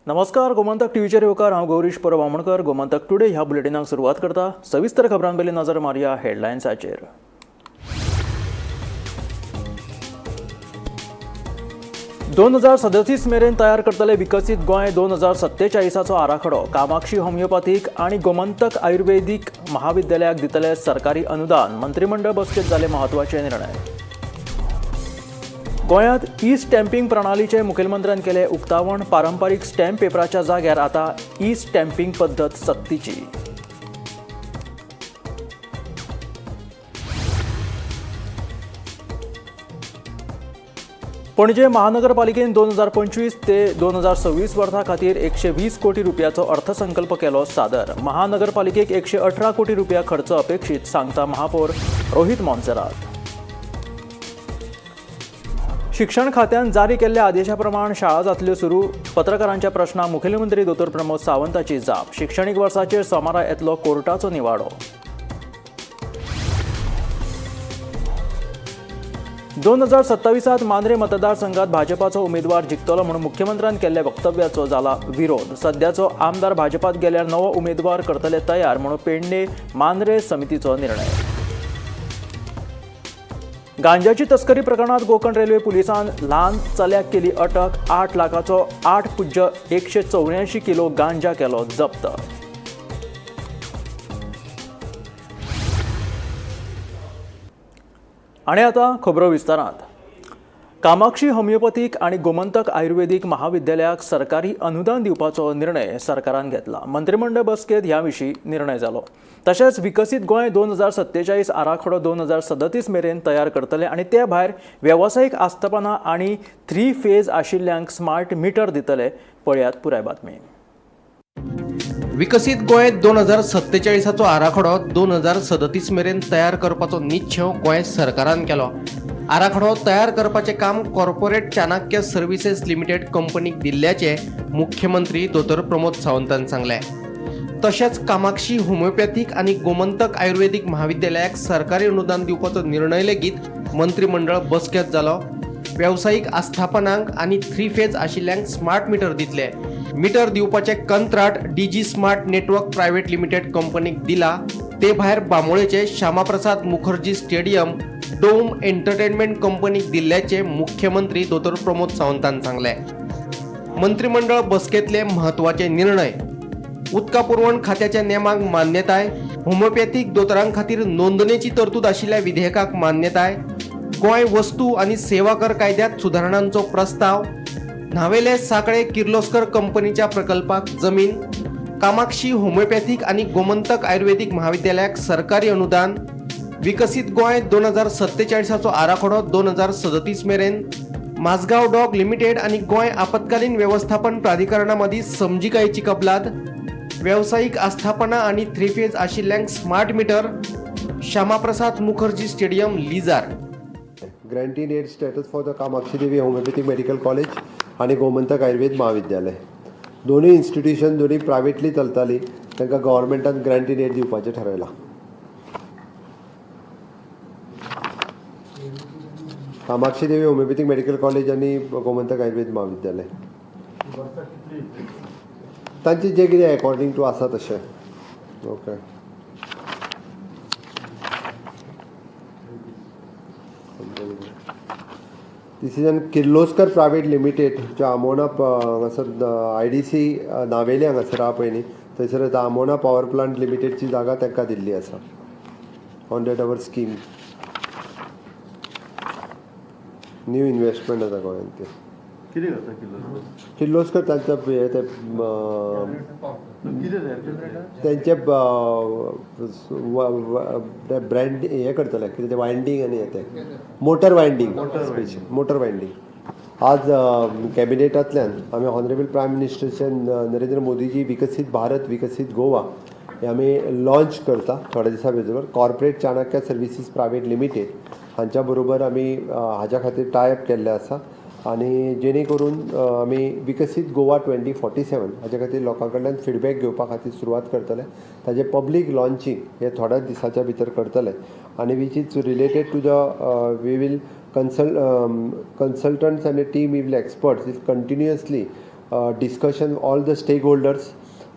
नमस्कार, गोमंतक टीव्हीचेर येवकार हांव गौरीश परब आमोणकर. गोमंतक टुडे ह्या बुलेटिनाक सुरवात करता. सविस्तर खबरांपयलीं नजर मारया हेडलायन्साचेर. 2037 मेरेन तयार करतले विकसीत गोंय 2047चो आराखडो. कामाक्षी होमिओपॅथीक आनी गोमंतक आयुर्वेदीक महाविद्यालयाक दितले सरकारी अनुदान. मंत्रिमंडळ बसकेंत जाले म्हत्वाचे निर्णय. गोंयांत ई स्टॅम्पिंग प्रणालीचे मुखेलमंत्र्यान केले उक्तावण. पारंपारीक स्टॅम्प पेपराच्या जाग्यार आतां ई स्टॅम्पिंग पद्दत सक्तीची. पणजे महानगरपालिकेन 2025 ते 2026 वर्सा खातीर 120 कोटी रुपयाचो अर्थसंकल्प केलो सादर. महानगरपालिकेक 118 कोटी रुपया खर्च अपेक्षीत, सांगता महापौर रोहित मोन्सेरात. शिक्षण खात्यान जारी केल्ल्या आदेशा प्रमाण शाळा जातल्यो सुरू. पत्रकारांच्या प्रश्नाक मुखेलमंत्री दोतोर प्रमोद सावंताची जाप. शिक्षणीक वर्साचेर सोमारा येतलो कोर्टाचो निवाडो. 2027 मांद्रे मतदारसंघात भाजपाचो उमेदवार जिखतलो म्हणून मुख्यमंत्र्यान केल्ल्या वक्तव्याचो जाला विरोध. सध्याचो आमदार भाजपात गेल्यार नवो उमेदवार करतले तयार म्हणून पेडणे मांद्रे समितीचो निर्णय. गांजाची तस्करी प्रकरणात कोंकण रेल्वे पुलिसान ल्हान चल्याक केली अटक. 8 लाखाचो 8.184 किलो गांजा केलो जप्त. आणि आता खबरो विस्तारांत. कामाक्षी होमिओपॅथीक आनी गोमंतक आयुर्वेदीक महाविद्यालयाक सरकारी अनुदान दिवपाचो निर्णय सरकारान घेतला. मंत्रिमंडळ बसकेंत ह्या विशीं निर्णय जालो. तशेंच विकसीत गोंय 2047 आराखडो 2037 मेरेन तयार करतले आनी ते भायर वेवसायीक आस्थापनां आनी 3 फेज आशिल्ल्यांक स्मार्ट मिटर दितले. पळयात पुराय बातमी. विकसीत गोंय 2047चो आराखडो 2037 मेरेन तयार करपाचो निश्चय गोंय सरकारान केलो. आराखडो तयार करपाचें काम कॉर्पोरेट चाणक्य सर्व्हिसेस लिमिटेड कंपनीक दिल्ल्याचे मुख्यमंत्री दोतोर प्रमोद सावंतान सांगले. तशेंच कामाक्षी होमिओपॅथीक आनी गोमंतक आयुर्वेदीक महाविद्यालयाक सरकारी अनुदान दिवपाचो निर्णय लेगीत मंत्रिमंडळ बसकेंत जालो. वेवसायीक आस्थापनांक आनी 3 फेज आशिल्ल्यांक स्मार्ट मिटर दितले. मिटर दिवपाचें कंत्राट DG smart network private limited कंपनीक दिला. ते भायर बांबोळेचे Shyamaprasad Mukherjee stadium dome entertainment कंपनीक दिल्ल्याचे मुख्यमंत्री दोतोर प्रमोद सावंतान सांगले. मंत्रिमंडळ बसकेंतले म्हत्वाचे निर्णय. उदका पुरवण खात्याच्या नेमाक मान्यताय. होमिओपॅथीक दोतोरां खातीर नोंदणेची तरतूद आशिल्ल्या विधेयकाक मान्यताय. गोंय वस्तू आनी सेवा कर कायद्यात सुदारणांचो प्रस्ताव. न्हावेले साकळे किर्लोस्कर कंपनीच्या प्रकल्पाक जमीन. कामाक्षी होमिओपॅथीक आनी गोमंतक आयुर्वेदीक महाविद्यालयाक सरकारी अनुदान. विकसीत गोंय 2047चो आराखडो 2037 मेरेन. माझगाव डॉग लिमिटेड आनी गोंय आपत्कालीन व्यवस्थापन प्राधिकरणा मदीं समजिकायेची कबलात. वेवसायीक आस्थापना आनी 3 फेज आशिल्ल्यांक smart meter. Shyamaprasad Mukherjee stadium लिजार. Grant in aid status for the Kamakshi Devi Homeopathic Medical College आणि गोमंतक आयुर्वेद महाविद्यालय. दोन्ही इन्स्टिट्यूशन दोन्ही प्रायव्हेटली चलताली. तांकां गव्हर्मेंटान ग्रँट इन एड दिवपाचें ठरयलां. Kamakshi Devi homeopathic medical college आणि गोमंतक आयुर्वेद महाविद्यालय तांचे जे कितें अकॉर्डिंग टू आसा तशें. Okay. This is an Kirloskar private limited जो आमोणा हांगासर IDC नावेली हांगासर आहा पळय न्ही, थंयसर आमोणा पॉवर प्लांट लिमिटेडची जागा तांकां दिल्ली आसा on date our scheme. New investment आसा गोंयांत ते. कितें करता किर्लोस्कर तांच्या तेंचे ब्रँड हे करतले कितें ते वायंडींग आनी येते मोटर वायंडींग. आज कॅबिनेटांतल्यान आमी ऑनरेबल प्रायम मिनिस्टरचे नरेंद्र मोदीजी विकसीत भारत विकसीत गोवा हे आमी लॉन्च करता थोड्या दिसा भितर. Corporate Chanakya services private limited हांच्या बरोबर आमी हाच्या खातीर टायअप केल्ले आसा आनी जेणे करून आमी विकसीत गोवा 2047 हाच्या खातीर लोकां कडल्यान फिडबॅक घेवपा खातीर सुरवात करतले. ताजे पब्लीक लॉन्चींग हे थोड्या दिसाच्या भितर करतले आनी which is related to the we will consultants and a team of experts is continuously discussion all the stakeholders,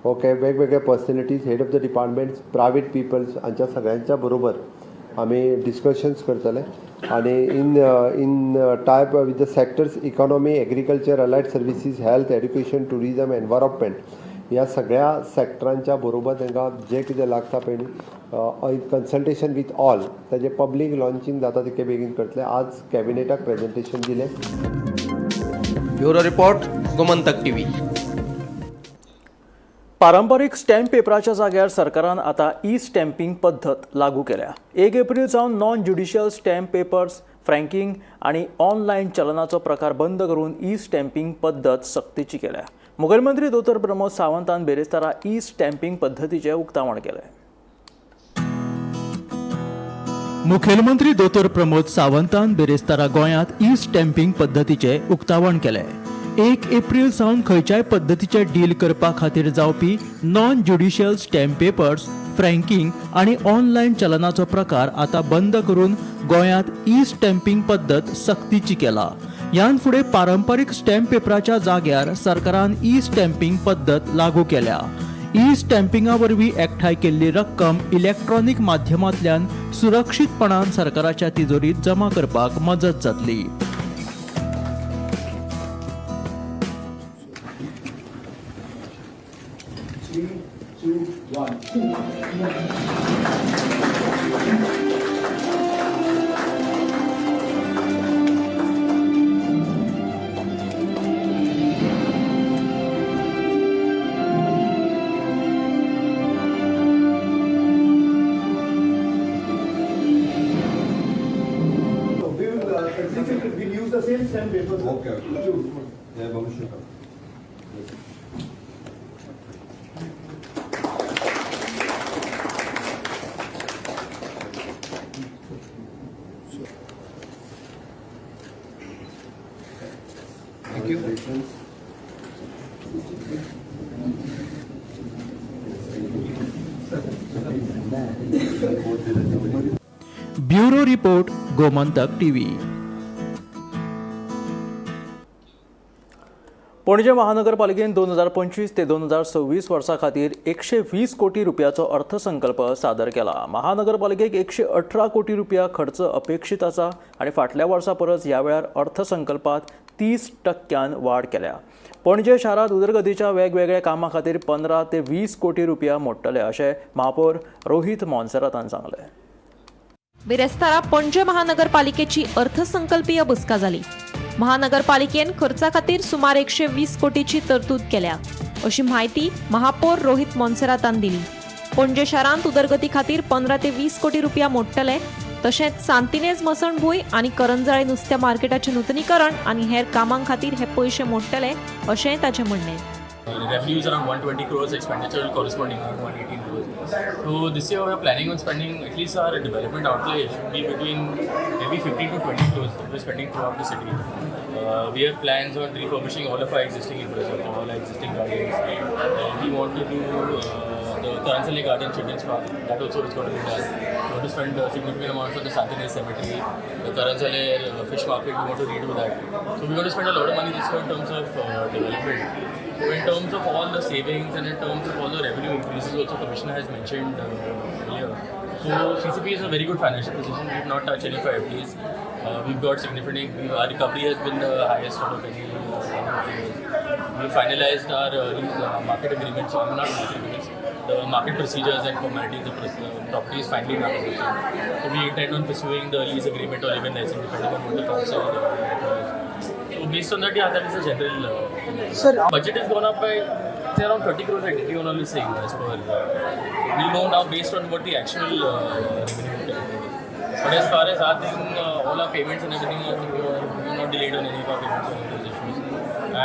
okay, वेगवेगळे personalities, head of the departments, private peoples हांच्या सगळ्यांच्या बरोबर आमी डिस्कशन्स करतले आनी in tie up with the sectors economy, agriculture, allied services, health, education, tourism, environment ह्या सगळ्या सेक्टरांच्या बरोबर तांकां जें कितें लागता पळय कन्सल्टेशन विथ ऑल ताजें पब्लीक लॉन्चिंग जाता तितके बेगीन करतले. आज कॅबिनेटाक प्रेजेंटेशन दिलें. Bureau report, Gomantak TV. पारंपारीक स्टॅम्प पेपराच्या जाग्यार सरकारान आता ई स्टॅम्पिंग पद्दत लागू केल्या. 1 एप्रिल सावन नॉन ज्युडिशियल स्टॅम्प पेपर्स, फ्रँकिंग आणि ऑनलायन चलनाचो प्रकार बंद करून ई स्टॅम्पिंग पद्दत सक्तीची केल्या. मुखेलमंत्री दोतोर प्रमोद सावंतान बेरेस्तारा ई स्टॅम्पिंग पद्दतीचें उक्तावण केलें. मुखेलमंत्री दोतोर प्रमोद सावंतान बेरेस्तारा गोंयांत ई स्टॅम्पिंग पद्दतीचें उक्तावण केलें. 1 एप्रिल सावन खंयच्याय पद्दतीचे डील करपा खातीर जावपी नॉन ज्युडिशियल स्टॅम्प पेपर्स, फ्रँकिंग आणि ऑनलायन चलनाचो प्रकार आता बंद करून गोंयांत ई स्टॅम्पिंग पद्दत सक्तीची केला. ह्यान फुडें पारंपारीक स्टॅम्प पेपराच्या जाग्यार सरकारान ई स्टॅम्पिंग पद्दत लागू केल्या. ई स्टॅम्पिंगा वरवीं एकठांय केल्ली रक्कम इलेक्ट्रॉनिक माध्यमांतल्यान सुरक्षीतपणान सरकाराच्या तिजोरीत जमा करपाक मजत जातली. We'll use the same stamp paper. Okay. Yeah, बघू शकता. Thank you. Bureau report, Gomantak TV. पणजे महानगरपालिकेन 2025 ते 2026 वर्सा खातीर 120 कोटी रुपयाचो अर्थसंकल्प सादर केला. महानगरपालिकेक 118 कोटी रुपया खर्च अपेक्षित आसा आणि फाटल्या वर्सा परस ह्या वेळार अर्थसंकल्पात 30% वाड केल्या. पणजे शारांत उदरगतीच्या वेगवेगळ्या कामां खातीर 15 ते 20 कोटी रुपया मोडटले अशें महापौर रोहित मोन्सेरातान सांगलें. बेरेस्तारा पणजे महानगरपालिकेची अर्थसंकल्पीय बसका जाली. महानगरपालिकेन खर्चा खातीर सुमार 120 कोटीची तरतूद केल्या अशी माहिती महापौर रोहित मोन्सेरातान दिली. पणजे शारांत उदरगती खातीर 15 ते 20 कोटी रुपया मोडटले. तशेंच सांतिनेज मसणभूंय आनी करंजळे नुस्त्या मार्केटाचें नूतनीकरण आनी हेर कामां खातीर हे पयशे मोडटले अशेंय ताचें म्हणणें. Revenues around 120 crores, expenditure corresponding to 118 crores. So this year we are planning on spending at least our development outlay should be between maybe 15 to 20 crores that we're spending throughout the city. We have plans on refurbishing all of our existing infrastructure, all our existing gardens. We want to do the Karanjale Garden Children's Park. That also is going to be done. We want to spend significant amounts on the Santinez Cemetery, the Karanjale Fish Market. We want to redo that. So we're going to spend a lot of money this year in terms of development. So in terms of all the savings and in terms of all the revenue increases also Commissioner has mentioned earlier. So CCP is in a very good financial position. We have not touched any of our FDs. We've got significant, our recovery has been the highest out of any we finalized our market agreements, not market agreements, the market procedures and formalities, the property is finally in our possession. So we intend on pursuing the lease agreement or even licensing depending on what the council So based on that, yeah, that is the general. Sir, budget has gone up by say around 30 crores. I think only saying as per. We'll know now based on what the actual revenue is. But as far as our thing, all our payments and everything, we're not delayed on any of our payments or those issues.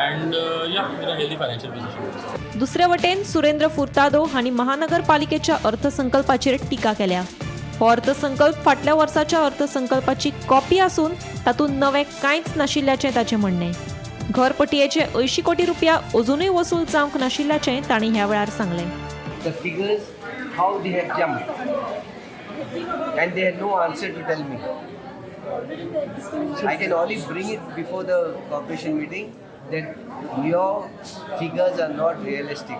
And yeah, we're in a healthy financial position. दुसरे वटेन सुरेंद्र फुर्तादो हांणी महानगरपालिकेच्या अर्थसंकल्पाचेर टिका केल्या. हो अर्थसंकल्प फाटल्या वर्साच्या अर्थसंकल्पाची कॉपी असून तातूंत नवें कांयच नाशिल्ल्याचें ताचें म्हणणें. घरपट्टयेचे 80 कोटी रुपया अजूनय वसूल जावंक नाशिल्ल्याचें तांणी ह्या वेळार सांगलें. The figures, how they have jumped, and they had no answer to tell me. I can only bring it before the corporation meeting, that your figures are not realistic.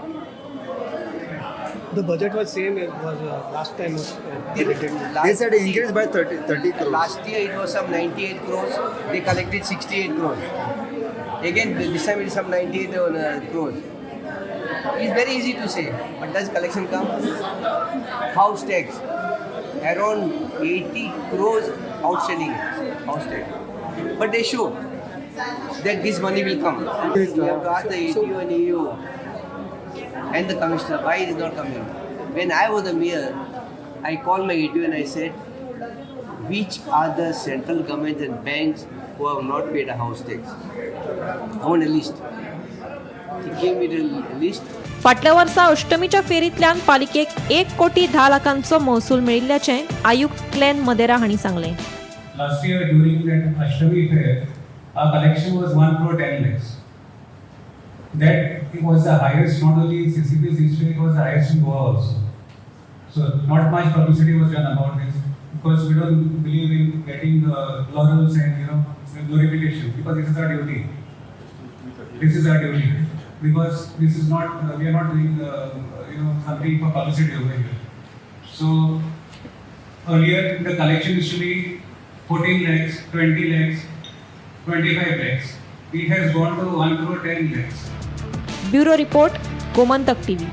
The budget was same as was last time was They said increase by 30 crores. Last year it was some 98 crores. They collected 68 crores. Again, this time it is some 98 crores. It's very easy to say, but does collection come? House tax, around 80 crores outstanding house tax. But they show that this money will come. You have to ask the ATO and EU and the commissioner why it is not coming. When I was the mayor, I called my ATO and I said, which are the central governments and banks who have not paid a house tax? I want a list. He gave me the list. फाटल्या वर्सा अष्टमीच्या फेरींतल्यान पालिकेक 1,10,00,000 महसूल मेळिल्ल्याचे आयुक्त Klein Madeira हांणी सांगले. Last year during that Ashtami fair, our collection was 1,10 lakhs. That it was the highest, not only in CCP's history, it was the highest in Goa also. So not much publicity was done about this because we don't believe in getting laurels and glorification because this is our duty. This is our duty because this is not we are not doing something for publicity over here. So earlier the collection used to be 14 lakhs, 20 lakhs, 25 lakhs. It has gone to 1,10 lakhs. Bureau report, Gomantak TV.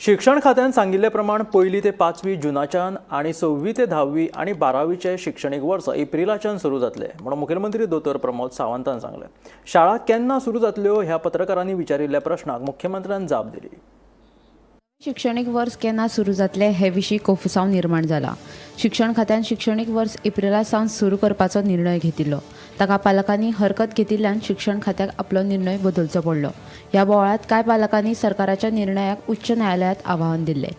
शिक्षण खात्यान सांगिल्ले प्रमाण 1ली ते 5वी जुनाच्यान आणि 6वी ते 10वी आणि 12वीचे शिक्षणीक वर्स एप्रिलाच्यान सुरू जातले म्हणून मुखेलमंत्री दोतोर प्रमोद सावंतान सांगले. शाळा केन्ना सुरू जातल्यो ह्या पत्रकारांनी विचारिल्ल्या प्रश्नाक मुख्यमंत्र्यान जाप दिली. शिक्षणीक वर्स केन्ना सुरू जातले हे विशीं कोफुसांव निर्माण जाला. शिक्षण खात्यान शिक्षणीक वर्स एप्रिला सावन सुरू करपाचो निर्णय घेतिल्लो. ताका पालकांनी हरकत घेतिल्ल्यान शिक्षण खात्याक आपलो निर्णय बदलचो पडलो. ह्या बोवाळांत कांय पालकांनी सरकाराच्या निर्णयाक उच्च न्यायालयात आव्हान दिल्लें.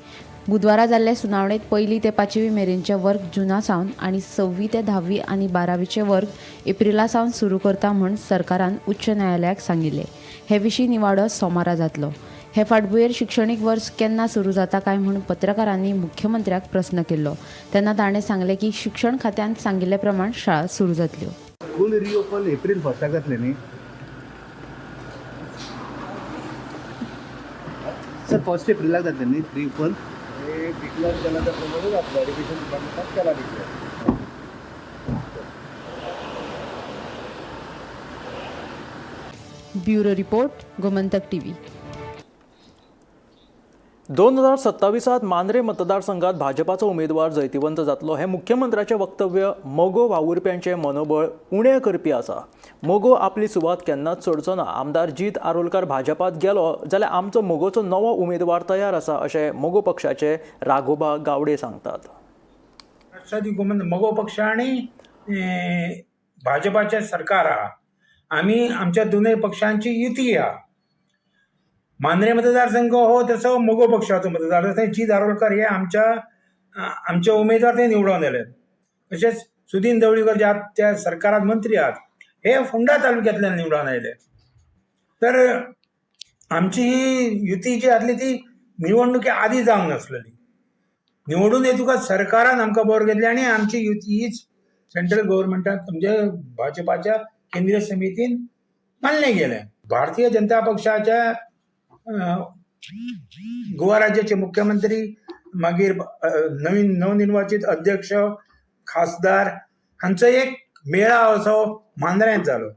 बुधवारा जाल्ले सुनावणेंत 1ली ते 5वी मेरेनचे वर्ग जुना सावन आनी 6वी ते 10वी आनी 12वीचे वर्ग एप्रिला सावन सुरू करता म्हूण सरकारान उच्च न्यायालयाक सांगिल्लें. हे विशीं निवाडो सोमारा जातलो. हे फाटभुंयेर शिक्षणीक वर्स केन्ना सुरू जाता काय म्हूण पत्रकारांनी मुख्यमंत्र्याक प्रस्न केल्लो. तेन्ना ताणें सांगलें की शिक्षण खात्यान सांगिल्ले प्रमाण शाळा सुरू जातल्यो. स्कूल रिओपन एप्रिल 1 जातले न्ही सर. 1 एप्रिलाक जातले न्ही रिओपन. डिक्लेअर केला त्या प्रमाणे जातलं. एड्युकेशन डिपार्टमेंटान केला declare. Bureau report, Gomantak TV. 2027 Mandrem मतदारसंघात भाजपाचो उमेदवार जैतिवंत जातलो हे मुख्यमंत्र्याचे वक्तव्य मोगो वावुरप्यांचे मनोबळ उणें करपी आसा. मोगो आपली सुवात केन्नाच सोडचो ना. आमदार जीत आरोलकार भाजपात गेलो जाल्यार आमचो मोगोचो नवो उमेदवार तयार आसा अशें मोगो पक्षाचे राघोबा गावडे सांगतात. राष्ट्रवादी मोगो पक्ष आणि भाजपाचे सरकार आहा. आम्ही आमच्या दोनूय पक्षांची युती आहा. मांद्रे मतदारसंघ हो तसो मोगो पक्षाचो मतदारसंघ. जी दारोलकर हे आमचे उमेदवार ते निवडून आले. तसेच सुदीन ढवळीकर जे आहात त्या सरकारात मंत्री आहात हे फोंडा तालुक्यातल्यान निवडून आयले. तर आमची ही युती जी आसली ती निवडणुकी आधी जावंक नासलेली. निवडून येतुका सरकारान आमकां बर घेतली आणि आमची युती हीच सेंट्रल गव्हर्नमेंटात म्हणजे भाजपाच्या केंद्रीय समितीन मानले गेले. भारतीय जनता पक्षाच्या गोवा राज्याचे मुख्यमंत्री मागीर नवनिर्वाचित अध्यक्ष खासदार हांचो एक मेळाव असो मांद्र्यांत जालो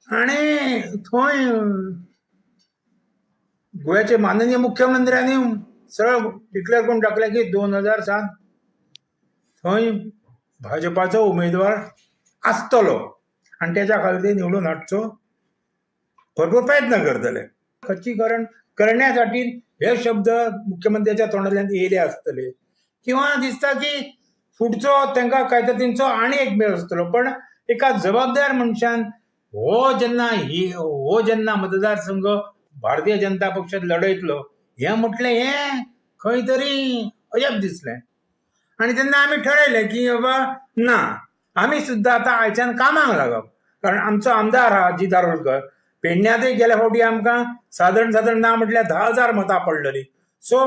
आणि थंय गोव्याचे माननीय मुख्यमंत्र्यांनी सरळ डिक्लेअर करून टाकलें की 2007 थंय भाजपाचो उमेदवार आसतलो आणि त्याच्या खाली ते निवडून हाडचो भरपूर प्रयत्न करतले. खच्चीकरण करण्यासाठी हे शब्द मुख्यमंत्र्याच्या तोंडातल्यान येयले आसतले किंवा दिसता की फुडचो तांकां काय तर तेंचो आनी एक मेळ आसतलो. पण एका जबाबदार मनशान हो जेन्ना मतदारसंघ भारतीय जनता पक्षात लढयतलो हें म्हटलें हें खंय तरी अजब दिसलें. आणि तेन्ना आमी ठरयलें की बाबा ना आमी सुद्दां आतां आयच्यान कामाक लागप. कारण आमचो आमदार आहा जी दारोलकर पेडण्यातय गेल्या फावटी आमकां साधारण ना म्हटल्यार 10,000 मतां पडलेली. सो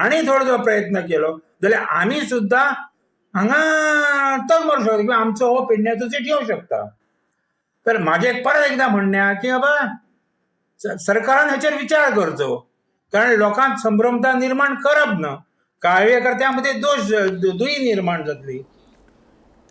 आनी थोडो जो प्रयत्न केलो जाल्यार आमी सुद्दां हांगा तग मारूंक शकता किंवा आमचो हो पेडण्याचो सीट येवंक शकता. तर माझे परत एकदा म्हणणे आहे की बाबा सरकारान हेचेर विचार करचो, कारण लोकांत संभ्रमता निर्माण करप ना, कार्यकर्त्यांमध्ये दोष दुई निर्माण जातली.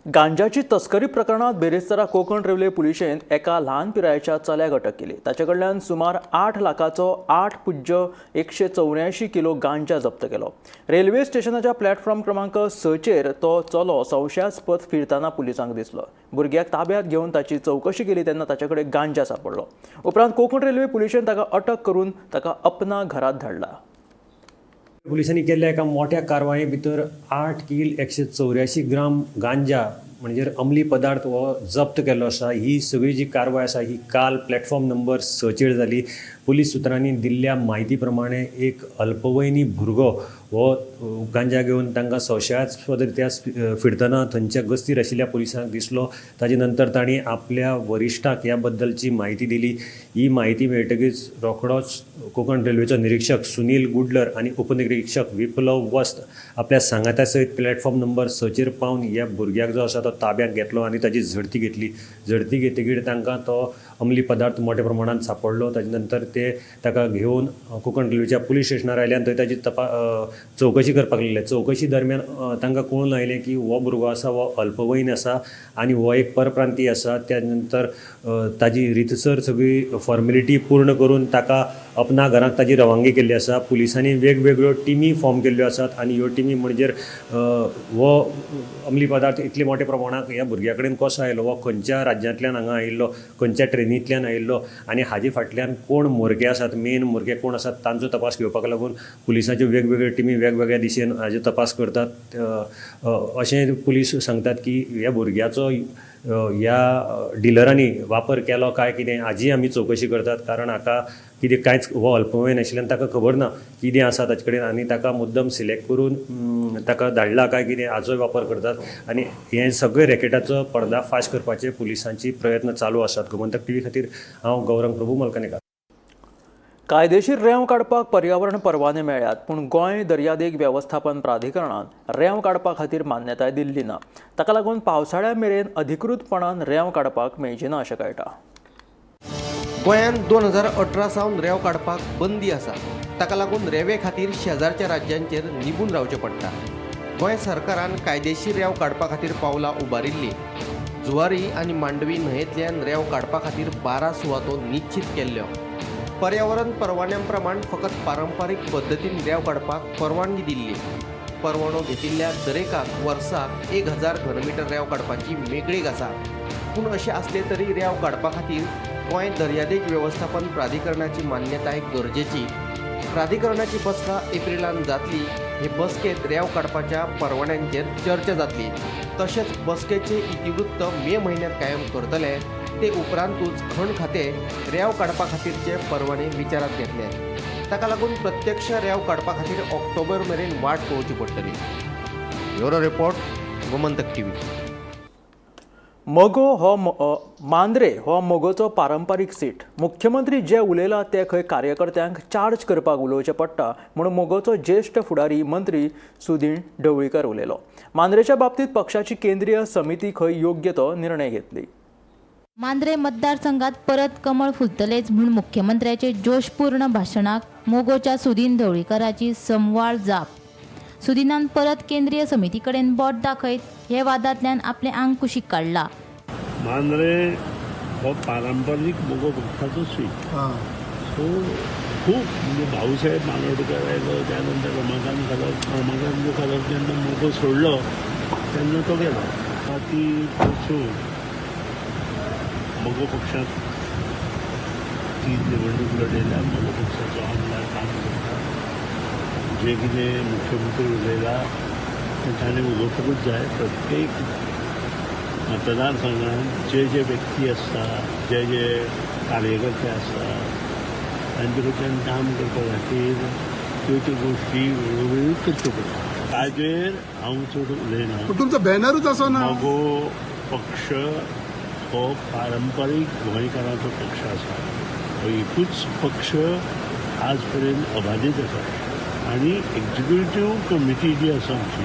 गांजाची तस्करी प्रकरणात बेरेस्तारा कोकण रेल्वे पुलिशेन एका ल्हान पिरायेच्या चल्याक अटक केली. ताचे कडल्यान सुमार 8 लाखाचो 8.184 किलो गांजा जप्त केलो. रेल्वे स्टेशनाच्या प्लॅटफॉर्म क्रमांक 6 चेर तो चलो संशयास्पद फिरताना पुलिसांक दिसलो. भुरग्याक ताब्यात घेवन ताची चौकशी केली तेन्ना ताचे कडेन गांजा सापडलो. उपरांत कोकण रेल्वे पुलिशेन ताका अटक करून ताका अपना घरात धाडला. पोलिसांनी केल्ल्या एका मोठ्या कारवाये भितर 8 किल 184 ग्राम गांजा म्हणजे अंमली पदार्थ हो जप्त केल्लो आसा. ही सगळी जी कारवाय आसा ही काल प्लॅटफॉर्म नंबर 6 चेर जाली. पुलीस सुत्रांनी दिल्ल्या म्हायती प्रमाणे एक अल्पवयीन भुरगो हो गांजा घेवन तांकां संशयास्पदरित्या फिरतना थंयच्या गस्तीर आशिल्ल्या पुलिसांक दिसलो. ताजे नंतर तांणी आपल्या वरिश्ठांक ह्या बद्दलची म्हायती दिली. ही म्हायती मेळटकीच रोखडोच कोकण रेल्वेचो निरीक्षक सुनील गुडलर आनी उपनिरीक्षक विप्लव वस्त आपल्या सांगात्या सयत प्लॅटफॉर्म नंबर 6 चेर पावन ह्या भुरग्याक जो आसा तो ताब्यात घेतलो आनी ताची झडती घेतली. झडती घेतकीर तांकां तो अंमली पदार्थ मोठ्या प्रमाणात सापडलो. ताजे नंतर ते ताका घेवन कोकण रेल्वेच्या पुलीस स्टेशनार आयले आनी थंय ताची चौकशी करपाक लागले. चौकशी दरम्यान तांकां कळून आयलें की हो भुरगो आसा हो अल्पवयीन आसा आनी हो एक परप्रांतीय आसा. त्या नंतर ताजी रितसर सगळी फॉर्मेलिटी पूर्ण करून ताका अपना घरांत ताजी रवानगी केल्ली आसा. पुलिसांनी वेगवेगळ्यो टिमी फॉर्म केल्ल्यो आसात आनी ह्यो टिमी म्हणजे हो अंमली पदार्थ इतले मोठ्या प्रमाणात ह्या भुरग्या कडेन कसो आयलो, हो खंयच्या राज्यांतल्यान हांगा आयिल्लो, खंयच्या ट्रेनींतल्यान आयिल्लो आनी हाजे फाटल्यान कोण मोरगे आसात, मेन मोरगे कोण आसात तांचो तपास घेवपाक लागून पुलिसांच्यो वेगवेगळ्यो टिमी वेगवेगळ्या दिशेन हाजो तपास करतात. अशें पुलीस सांगतात की ह्या भुरग्याचो ह्या डिलरांनी वापर केलो काय कितें हाजी आमी चौकशी करतात. कारण हाका कितें कांयच हो अल्पवयीन आशिल्ल्यान ताका खबर ना कितें आसा ताचे कडेन आनी ताका मुद्दम सिलेक्ट करून ताका धाडला काय कितें हाचोय वापर करतात. आनी हे सगळे रॅकेटाचो पर्दाफाश करपाचे पुलिसांची प्रयत्न चालू आसात. गोमंतक टीव्ही खातीर हांव गौरंग प्रभू मलकानेकार. कायदेशीर रेंव काडपाक पर्यावरण परवाने मेळ्ळ्यात, पूण गोंय दर्यादेग वेवस्थापन प्राधिकरणान रेंव काडपा खातीर मान्यताय दिल्ली ना. ताका लागून पावसाळ्या मेरेन अधिकृतपणान रेंव काडपाक मेळची ना अशें कळटा. गोंयांत 2018 सावन रेंव काडपाक बंदी आसा. ताका लागून रेंवे खातीर शेजारच्या राज्यांचेर निबून रावचें पडटा. गोंय सरकारान कायदेशीर रेंव काडपा खातीर पावलां उबारिल्लीं. जुवारी आनी मांडवी न्हंयेंतल्यान रेंव काडपा खातीर 12 सुवातो निश्चित केल्ल्यो. पर्यावरण परवान्यां प्रमाण फकत पारंपारीक पद्दतीन रेंव काडपाक परवानगी दिल्ली. परवानो घेतिल्ल्या दरेकाक वर्साक 1000 घनमीटर रेंव काडपाची मेकळीक आसा. पूण अशें आसलें तरी रेंव काडपा खातीर गोंय दर्यादेग वेवस्थापन प्राधिकरणाची मान्यताय गरजेची. प्राधिकरणाची बसका एप्रिलांत जातली. हे बसकेंत रेंव काडपाच्या परवान्यांचेर चर्चा जातली. तशेंच बसकेचें इतिवृत्त मे म्हयन्यांत कायम करतले. ते उपरांतूच खण खातें रेंव काडपा खातीरचे परवाने विचारांत घेतले. ताका लागून प्रत्यक्ष रेंव काडपा खातीर ऑक्टोबर मेरेन वाट पळोवची पडटली. Bureau report, Gomantak TV. मोगो हो मांद्रे हो मोगोचो पारंपारीक सीट. मुख्यमंत्री जे उलयला ते खंय कार्यकर्त्यांक चार्ज करपाक उलोवचें पडटा म्हणून मोगोचो ज्येश्ठ फुडारी मंत्री सुदीन ढवळीकर उलयलो. मांद्रेच्या बाबतीत पक्षाची केंद्रीय समिती खंय योग्य तो निर्णय घेतली. मांद्रे मतदारसंघात परत कमळ फुलतलेच म्हूण मुख्यमंत्र्याचे जोशपूर्ण भाशणाक मोगोच्या सुदीन ढवळीकराची संवाळ जाप. सुदीनान परत केंद्रीय समिती कडेन बोट दाखयत हे वादांतल्यान आपलें आंग कुशीक काडला. मांद्रे हो पारंपारीक मोगो पक्षाचो सीट. सो खूब म्हणजे भाऊसाहेब मानोडकर आयलो, त्यानंतर रमाकांत खालप जेन्ना मोगो सोडलो तेन्ना तो गेलो. ती पसून मोगो पक्षात ती निवडणूक लढयल्या. मोगो पक्षाचो आमदार काम करता. जे कितें मुख्यमंत्री उलयला तें ताणें उलोवपाकूच जाय. प्रत्येक मतदारसंघात जे व्यक्ती आसता, जे कार्यकर्ते आसता तांचे कडच्यान काम करपा खातीर त्यो गोश्टी वेगळ्यो करच्यो पडटा. ताजेर हांव चड उलयना. तुमचो बॅनरूच असो ना. मोगो पक्ष हो पारंपारीक गोंयकारांचो पक्ष आसा. हो एकूच पक्ष आज पर्यंत अबादीत आसा. आनी एक्झिक्युटिव्ह कमिटी जी आसा आमची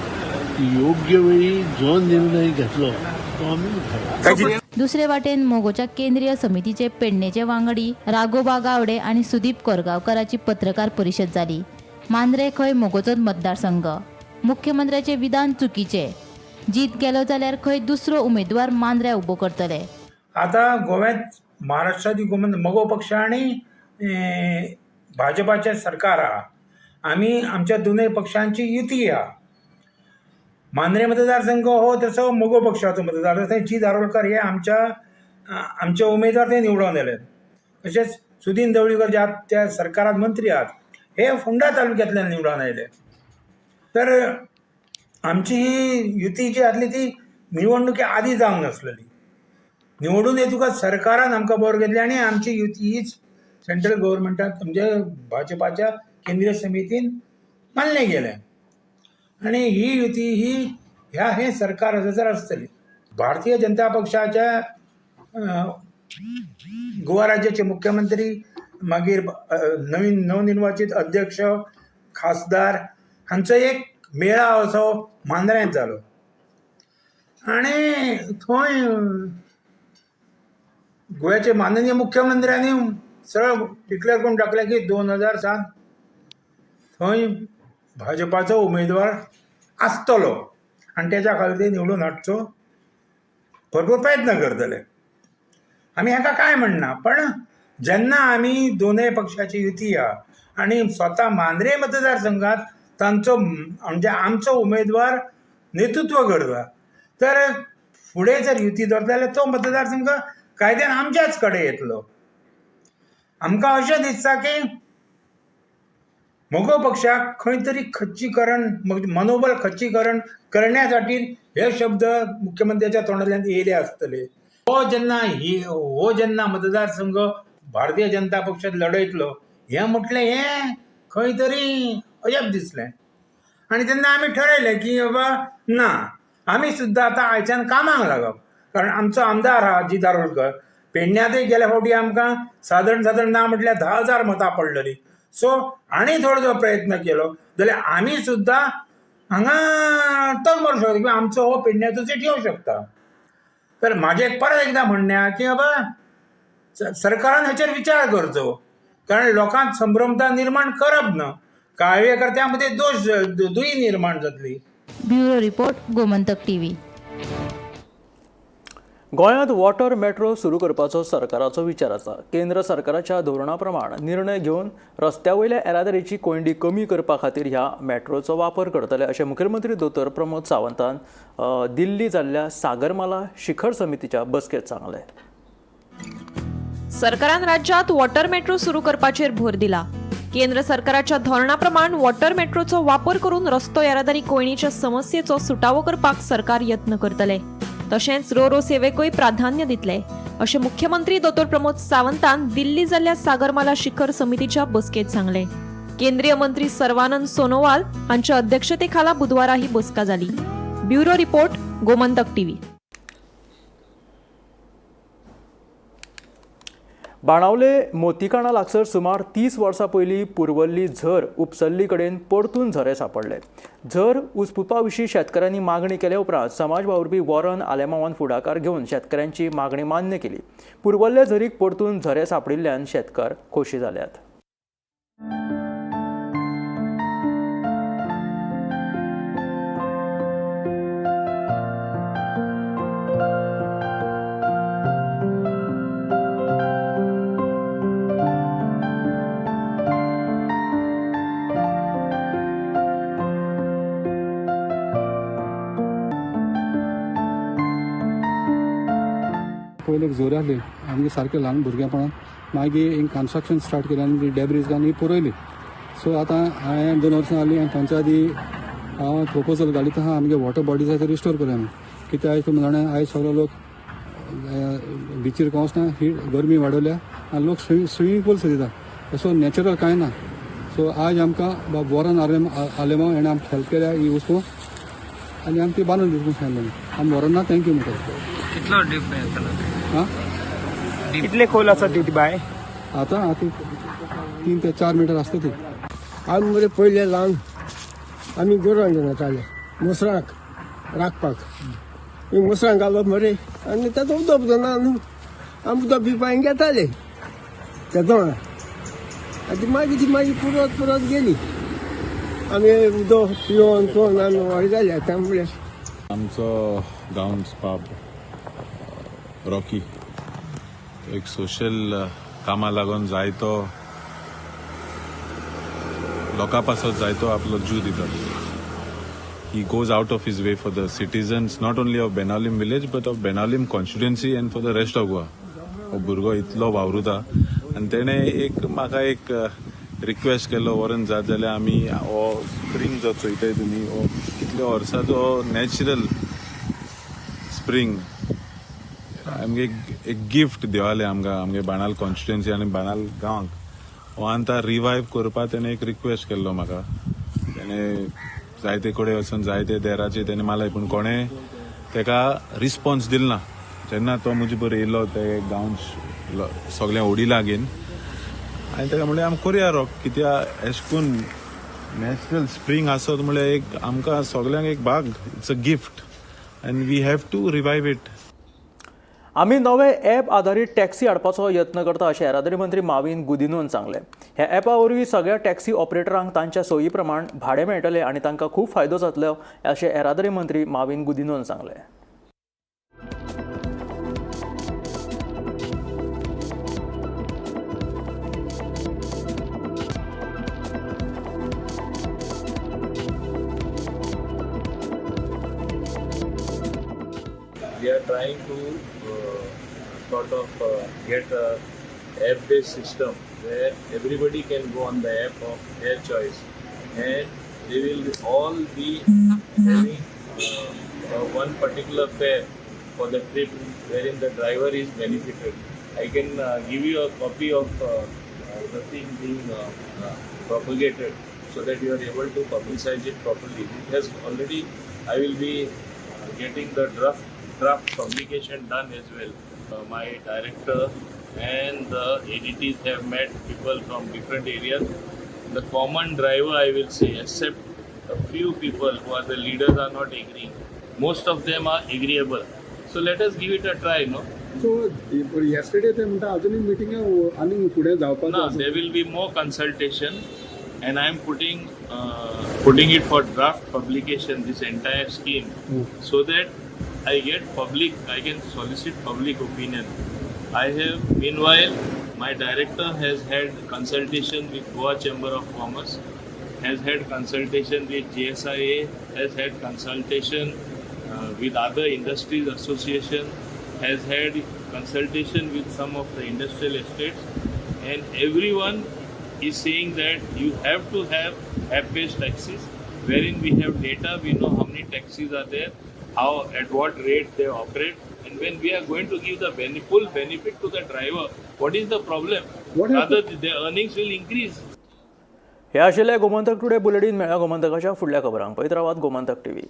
ती योग्य वेळी जो निर्णय घेतलो तो आमी मुखार. दुसरे वाटेन मोगोच्या केंद्रीय समितीचे पेडणेचे वांगडी राघोबा गावडे आणि सुदीप कोरगांवकराची पत्रकार परिशद जाली. मांद्रे खंय मोगोचोच मतदारसंघ. मुख्यमंत्र्याचे विधान चुकीचे. जीत गेलो जाल्यार खंय दुसरो उमेदवार मांद्रे उबो करतले. आता गोव्यात महाराष्ट्राची मगो पक्ष आणि भाजपाचे सरकार आहा. आम्ही आमच्या दोनूय पक्षांची युती आहा. मांद्रे मतदारसंघ हो तसो मोगो पक्षाचो मतदारसंघ. जी दारोलकर हे आमचे उमेदवार ते निवडून येले. तसेच सुदीन ढवळीकर जे आहात त्या सरकारात मंत्री आहात हे फोंडा तालुक्यातल्यान निवडून आयले. तर आमची ही युती जी आसली ती निवडणुकी आधी जावंक नासलेली. निवडून येतुका सरकारान आमकां बर घेतली आणि आमची युती हीच सेंट्रल गव्हर्मेंटात म्हणजे भाजपाच्या केंद्रीय समितीन मानले गेले. आणि ही युती ही हे सरकार हजर आसतली. भारतीय जनता पक्षाच्या गोवा राज्याचे मुख्यमंत्री मागीर नवनिर्वाचित अध्यक्ष खासदार हांचो एक मेळाव असो मांद्र्यांत जालो. आणि थंय गोव्याचे माननीय मुख्यमंत्र्यांनी सरळ डिक्लेअर करून टाकलें की 2007 थंय भाजपाचो उमेदवार आसतलो आनी तेच्या खातीर ते निवडून हाडचो भरपूर प्रयत्न करतले. आमी हाका काय म्हणना, पण जेन्ना आमी दोनूय पक्षाची युती आहा आनी स्वता मांद्रे मतदारसंघात तांचो म्हणजे आमचो उमेदवार नेतृत्व करता, तर फुडें जर युती धरता जाल्यार तो मतदारसंघ कायद्यान आमच्याच कडेन येतलो. आमकां अशें दिसता की मोगो पक्षाक खंय तरी खच्चीकरण मनोबल खच्चीकरण करण्यासाठी हे शब्द मुख्यमंत्र्याच्या तोंडांतल्यान येयले आसतले. हो जेन्ना मतदारसंघ भारतीय जनता पक्षात लढयतलो हें म्हटलें हें खंय तरी अजब दिसलें. आनी तेन्ना आमी ठरयलें की बाबा ना, आमी सुद्दां आतां आयच्यान कामाक लागप. कारण आमचो आमदार आहा जी दारोलकर, पेडण्यातय गेल्या फावटी आमकां सादारण ना म्हटल्यार 10,000 मतां पडलेलीं. सो आनी थोडो जो प्रयत्न केलो जाल्यार आमी सुद्दां हांगा तगमोर शकता किंवा आमचो हो पेडण्याचो सीट येवंक शकता. तर म्हाजें परत एकदां म्हणणें आहा की बाबा सरकारान हेचेर विचार करचो. कारण लोकांक संभ्रमता निर्माण करप ना. कार्यकर्त्यां मदीं दुयी निर्माण जातली. Bureau report Gomantak TV. गोंयांत वॉटर मेट्रो सुरू करपाचो सरकाराचो विचार आसा. केंद्र सरकाराच्या धोरणा प्रमाण निर्णय घेवन रस्त्या वयल्या येरादारीची कोंडी कमी करपा खातीर ह्या मेट्रोचो वापर करतले अशें मुखेलमंत्री दोतोर प्रमोद सावंतान दिल्ली जाल्ल्या सागरमाला शिखर समितीच्या बसकेंत सांगलें. सरकारान राज्यात वॉटर मेट्रो सुरू करपाचेर भर दिला. केंद्र सरकाराच्या धोरणाप्रमाण वॉटर मेट्रोचो वापर करून रस्तो येरादारी कोयणीच्या समस्येचो सुटावो करपाक सरकार यत्न करतले. तशेंच रो सेवेकूय प्राधान्य दितले अशें मुख्यमंत्री दोतोर प्रमोद सावंतान दिल्ली जाल्ल्या सागरमाला शिखर समितीच्या बसकेत सांगलें. केंद्रीय मंत्री सर्वानंद सोनोवाल हांच्या अध्यक्षतेखाला बुधवारा ही बसका जाली. Bureau report Gomantak TV. Benaulim मोतीकाणा लागसर सुमार 30 वर्सां पयलीं पुरवल्ली झर उपसल्ली कडेन परतून झरे सापडले. झर उसपुपा विशीं शेतकऱ्यांनी मागणी केल्या उपरांत समाज वावुरपी वॉरन आलेमावान फुडाकार घेवन शेतकऱ्यांची मागणी मान्य केली. पुरवल्ले झरीक परतून झरे सापडिल्ल्यान शेतकार खोशी जाल्यात. पयलीं जोर आहली आमगे सारकें ल्हान भुरगेपणांत. मागीर हिंग कन्स्ट्रक्शन स्टार्ट केलें आनी डेब्रीज घालून पुरयली. सो आतां हांवें 2 वर्सां जालीं आनी तांच्या आदी हांव प्रपोजल घालीत आहा आमगे वॉटर बॉडीज आसा ते रिस्टोर करूया आमी. कित्याक आयज तुमी जाणा आयज सगळे लोक बिचीर वचना, ही गरमी वाडवल्या आनी लोक स्विमींग पूल्स दिता. असो नॅचरल कांय ना. सो आयज आमकां वॉरन आलेमांव हेणें आमकां हेल्प केल्या ही वस्तू आनी आमी ती बांदून दिवंक सांगलें. आमी वॉरना थँक्यू म्हणटा. कितलो डीप येतलो? हां, कितले खोल आसा ती बाय? आतां 3 ते 4 मीटर आसता ती. आमी मरे पयले ल्हान आमी गोरवां घेवन वताले मोसराक राखपाक. मुसळां घालप मरे आनी तातूंत उदक ना न्हू आमी उदक पिवपाक घेताले तेदो आनी मागीर पुरत गेली आमी उदक पिवन पिवन आमी व्हड जाली आतां म्हळ्यार आमचो गांवस पाब रॉकी एक सोशल कामां लागून जायतो लोकां पासत जायतो आपलो जीव दिता. He goes out of his way for the citizens not only of Benalim village but of Benalim constituency and for the rest of Goa. हो भुरगो इतलो वावुरता आनी तेणे म्हाका एक रिक्वेस्ट केलो वरन जात जाल्यार आमी हो स्प्रींग जो चोयताय तुमी हो कितल्या वर्साचो नॅचरल स्प्रींग आमगे एक गिफ्ट देवाले आमगे बाणाल कॉन्स्टिट्युएन्सी आनी बाणाल गांवांक हो आतां रिवायव करपा तेणे एक रिक्वेस्ट केल्लो म्हाका. तेणे जायते कडेन वचून जायते देराचे तेणे मारलाय पूण कोणें तेका रिस्पॉन्स दिलो ना. जेन्ना तो म्हजे बरोबर येयलो ते गांव सगळें ओडी लागीन आनी तेका म्हणलें आमी करया रो कित्याक अशें करून नॅचरल स्प्रींग आसत म्हणल्यार एक आमकां सगळ्यांक एक भाग it's a gift and we have to revive it. आमी नवे ॲप आधारीत टॅक्सी हाडपाचो यत्न करता अशें येरादारी मंत्री माविन गुदिनोन सांगलें. ह्या ॲपा वरवीं सगळ्या टॅक्सी ऑपरेटरांक तांच्या सोयी प्रमाण भाडें मेळटलें आनी तांकां खूब फायदो जातलो अशें येरादारी मंत्री माविन गुदिनोन सांगलें. We are trying to sort of get a app-based system where everybody can go on the app of their choice, and they will all be having one particular fare for the trip, wherein the driver is benefited. I can give you a copy of the thing being propagated so that you are able to publicize it properly. It has already. I will be getting the draft publication done as well. My director and the ADTs have met people from different areas. The common driver, I will say, except a few people who are the leaders are not agreeing. Most of them are agreeable. So let us give it a try, no? So yesterday they म्हणटा अजूनही meeting आनी फुडें जावपाक No, there will be more consultation, and I am putting it for draft publication, this entire scheme, so that I get public, I can solicit public opinion. I have, meanwhile, my director has had consultation with Goa Chamber of Commerce, has had consultation with GSIA, has had consultation with other industries association, has had consultation with some of the industrial estates, and everyone is saying that you have to have app-based taxis, wherein we have data, we know how many taxis are there, how at what rate they operate, and when we are going to give the full benefit to the driver, what is the problem? Rather, their earnings will increase. हे आशिल्ले Gomantak today bulletin. मेळ्या गोमंतकाच्या फुडल्या खबरांक. पळयत रावात Gomantak TV.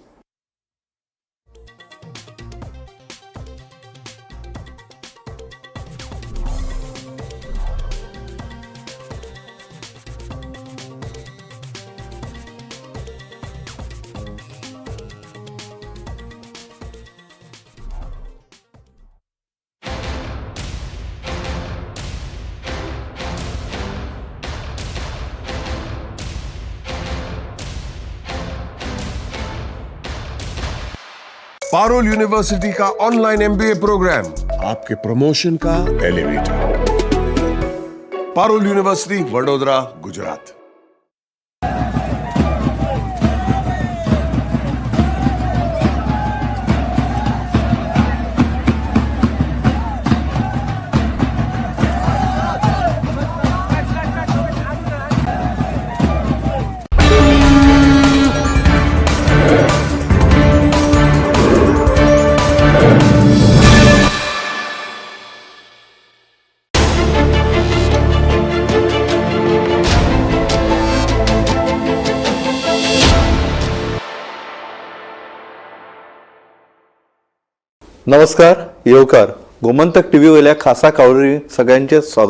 Parul university का online MBA programme आपके promotion का elevator. Parul university, Vadodara, Gujarat. नमस्कार, येवकार. गोमंतक टीव्ही वयल्या खासा कवरेजी सगळ्यांचे स्वागत.